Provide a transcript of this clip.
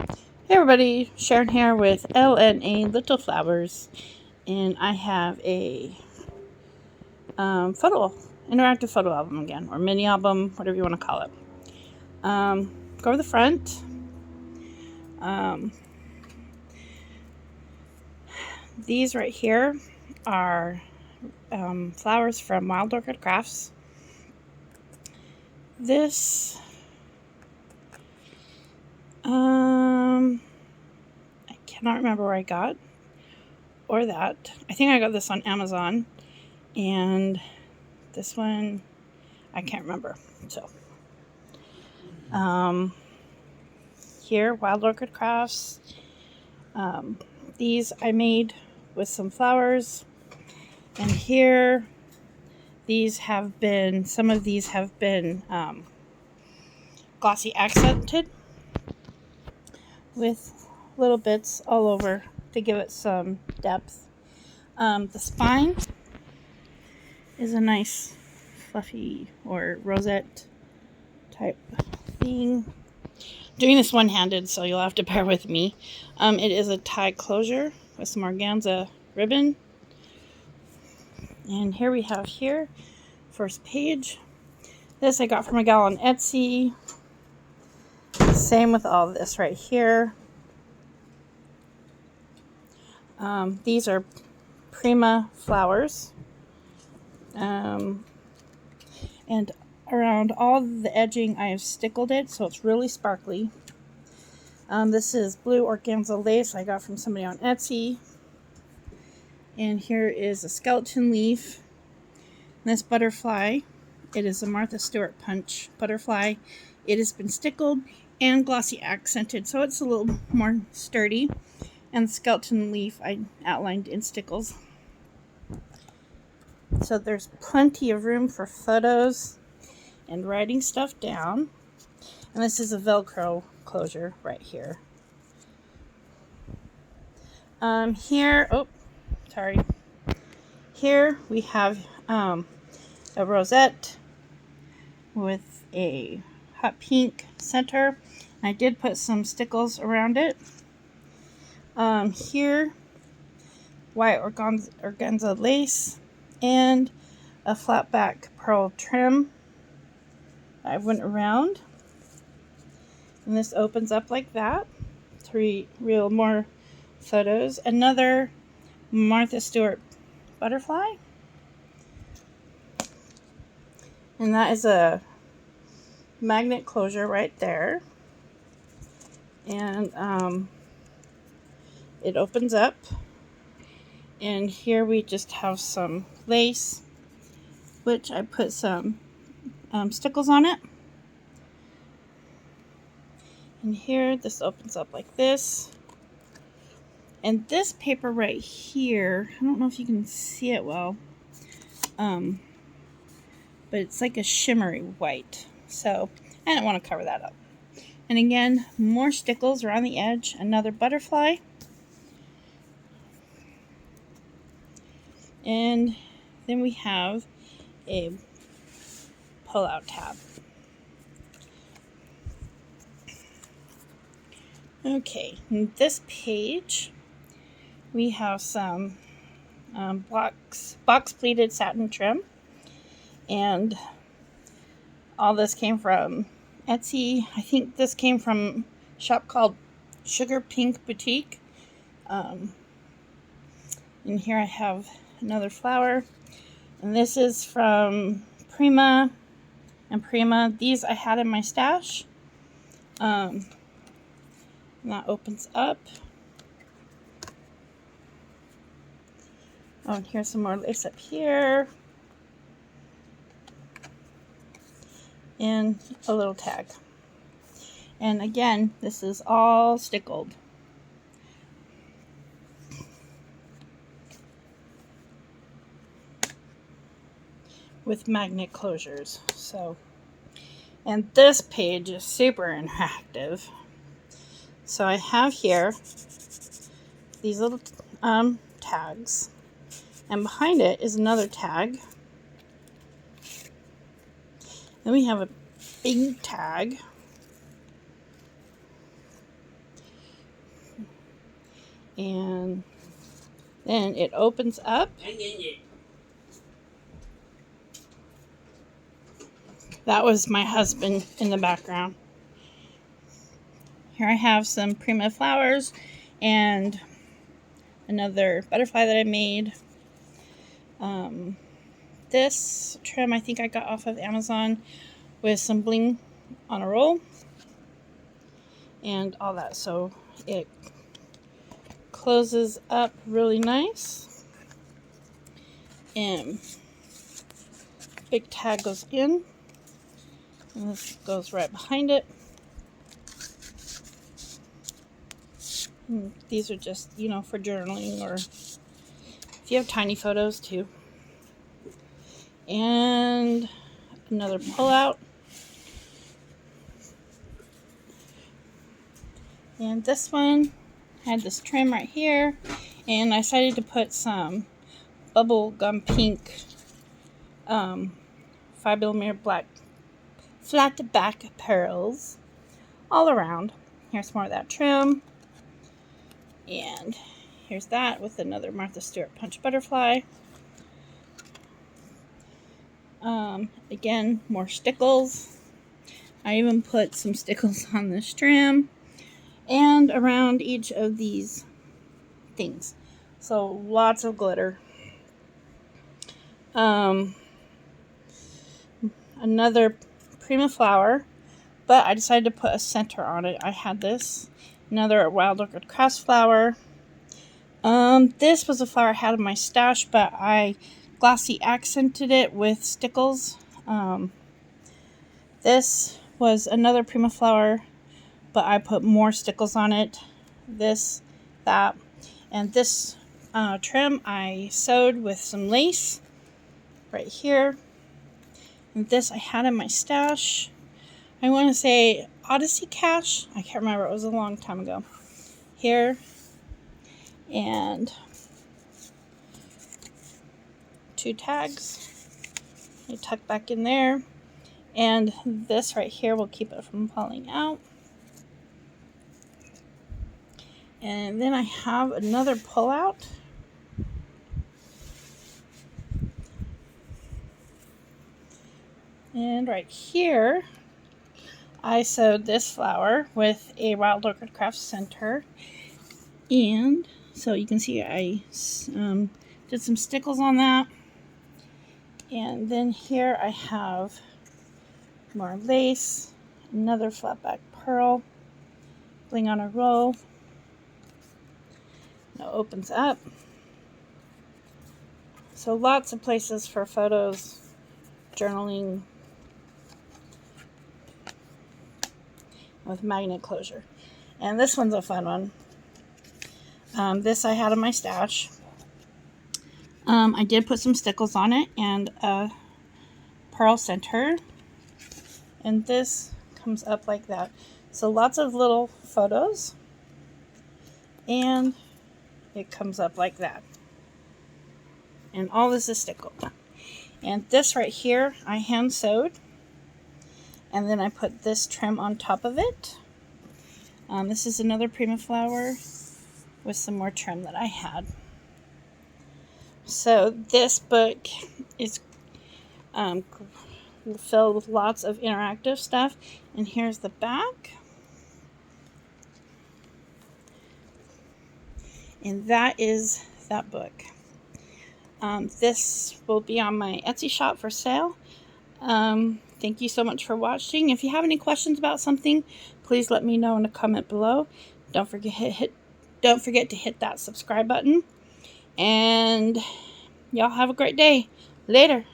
Hey everybody, Sharon here with LNA Little Flowers, and I have a interactive photo album again, or mini album, whatever you want to call it. Go to the front. These right here are flowers from Wild Orchid Crafts. This, I cannot remember where I got, or that. I think I got this on Amazon, and this one, I can't remember, so. Here, Wild Orchid Crafts. These I made with some flowers. And here, some of these have been glossy accented with little bits all over to give it some depth. The spine is a nice fluffy or rosette type thing. Doing this one-handed, so you'll have to bear with me. It is a tie closure with some organza ribbon. And here we have first page. This I got from a gal on Etsy. Same with all this right here. These are Prima flowers. And around all the edging I have stickled it, so it's really sparkly. This is blue organza lace I got from somebody on Etsy. And here is a skeleton leaf. And this butterfly, it is a Martha Stewart Punch butterfly. It has been stickled and glossy accented, so it's a little more sturdy. And the skeleton leaf I outlined in stickles. So there's plenty of room for photos and writing stuff down. And this is a Velcro closure right here. Here we have a rosette with a hot pink center. I did put some stickles around it. Here, white organza lace and a flat back pearl trim. I went around, and this opens up like that. 3 real more photos. Another Martha Stewart butterfly, and that is a magnet closure right there. And it opens up, and here we just have some lace, which I put some stickles on it. And here this opens up like this. And this paper right here, I don't know if you can see it well, but it's like a shimmery white. So I didn't want to cover that up. And again, more stickles around the edge, another butterfly. And then we have a pull-out tab. Okay, in this page, we have some box pleated satin trim. And all this came from Etsy. I think this came from a shop called Sugar Pink Boutique. And here I have another flower. And this is from Prima and Prima. These I had in my stash. And that opens up. Oh, and here's some more lace up here. And a little tag. And again, this is all stickled. With magnet closures. And this page is super interactive. So I have here these little tags, and behind it is another tag. Then we have a big tag, And then it opens up. That was my husband in the background. Here I have some Prima flowers and another butterfly that I made. This trim I think I got off of Amazon with some bling on a roll and all that. So it closes up really nice. And big tag goes in. And this goes right behind it. And these are just, for journaling or if you have tiny photos too. And another pull-out. And this one had this trim right here. And I decided to put some bubble gum pink 5mm black flat back pearls all around. Here's more of that trim. And here's that with another Martha Stewart Punch butterfly. Again, more stickles. I even put some stickles on this trim and around each of these things. So lots of glitter. Another Prima flower, but I decided to put a center on it. I had this, another Wild Orchid Crafts flower. This was a flower I had in my stash, but I glossy accented it with stickles. This was another Prima flower, but I put more stickles on it. This, that, and this trim I sewed with some lace right here. And this I had in my stash. I want to say Odyssey Cash. I can't remember. It was a long time ago. Here. And 2 tags. They tuck back in there. And this right here will keep it from falling out. And then I have another pull-out. And right here, I sewed this flower with a Wild Orchid Crafts center. And so you can see I did some stickles on that. And then here I have more lace, another flat back pearl, bling on a roll. Now it opens up. So lots of places for photos, journaling, with magnet closure. And this one's a fun one. This I had in my stash. I did put some stickles on it and a pearl center. And this comes up like that. So lots of little photos. And it comes up like that. And all this is stickled. And this right here I hand sewed. And then I put this trim on top of it. This is another Prima flower with some more trim that I had. So this book is filled with lots of interactive stuff. And here's the back. And that is that book. This will be on my Etsy shop for sale. Thank you so much for watching. If you have any questions about something, please let me know in a comment below. Don't forget to hit that subscribe button. And y'all have a great day. Later.